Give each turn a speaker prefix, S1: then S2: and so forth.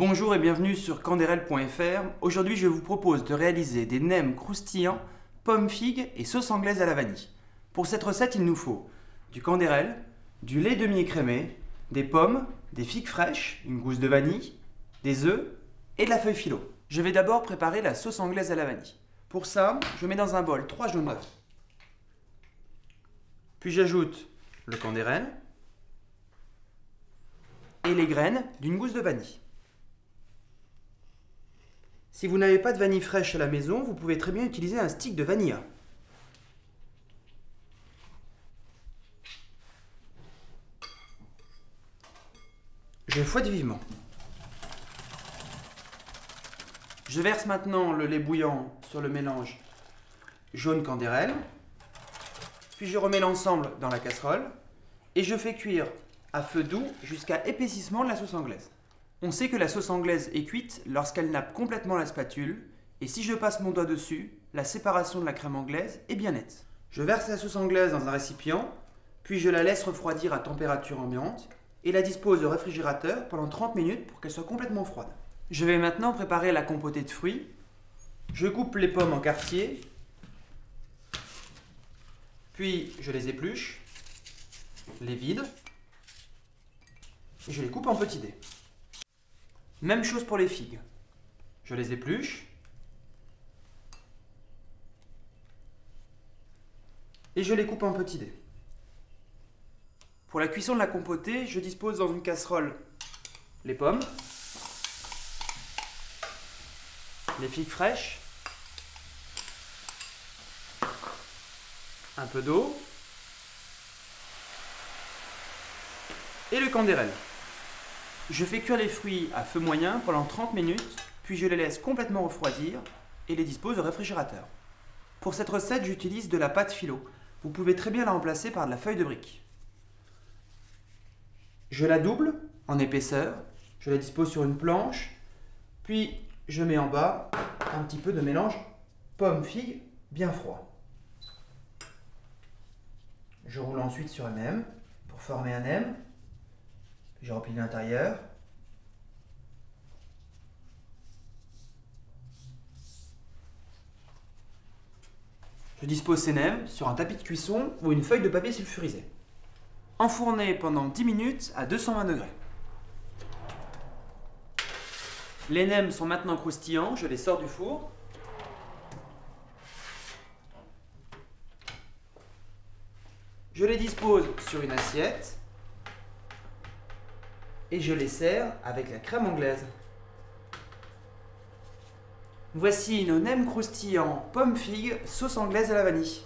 S1: Bonjour et bienvenue sur canderel.fr. Aujourd'hui, je vous propose de réaliser des nems croustillants, pommes figues et sauce anglaise à la vanille. Pour cette recette, il nous faut du canderel, du lait demi-écrémé, des pommes, des figues fraîches, une gousse de vanille, des œufs et de la feuille philo. Je vais d'abord préparer la sauce anglaise à la vanille. Pour ça, je mets dans un bol 3 jaunes d'œufs. Puis j'ajoute le canderel et les graines d'une gousse de vanille. Si vous n'avez pas de vanille fraîche à la maison, vous pouvez très bien utiliser un stick de vanille. Je fouette vivement. Je verse maintenant le lait bouillant sur le mélange jaune canderel. Puis je remets l'ensemble dans la casserole et je fais cuire à feu doux jusqu'à épaississement de la sauce anglaise. On sait que la sauce anglaise est cuite lorsqu'elle nappe complètement la spatule, et si je passe mon doigt dessus, la séparation de la crème anglaise est bien nette. Je verse la sauce anglaise dans un récipient, puis je la laisse refroidir à température ambiante et la dispose au réfrigérateur pendant 30 minutes pour qu'elle soit complètement froide. Je vais maintenant préparer la compotée de fruits. Je coupe les pommes en quartiers, puis je les épluche, les vide et je les coupe en petits dés. Même chose pour les figues. Je les épluche et je les coupe en petits dés. Pour la cuisson de la compotée, je dispose dans une casserole les pommes, les figues fraîches, un peu d'eau et le canderel. Je fais cuire les fruits à feu moyen pendant 30 minutes, puis je les laisse complètement refroidir et les dispose au réfrigérateur. Pour cette recette, j'utilise de la pâte philo. Vous pouvez très bien la remplacer par de la feuille de brique. Je la double en épaisseur, je la dispose sur une planche, puis je mets en bas un petit peu de mélange pomme-figue bien froid. Je roule ensuite sur un nem pour former un nem. Je replie l'intérieur. Je dispose ces nems sur un tapis de cuisson ou une feuille de papier sulfurisé. Enfourner pendant 10 minutes à 220 degrés. Les nems sont maintenant croustillants, je les sors du four. Je les dispose sur une assiette. Et je les sers avec la crème anglaise. Voici nos nems croustillants pommes figues sauce anglaise à la vanille.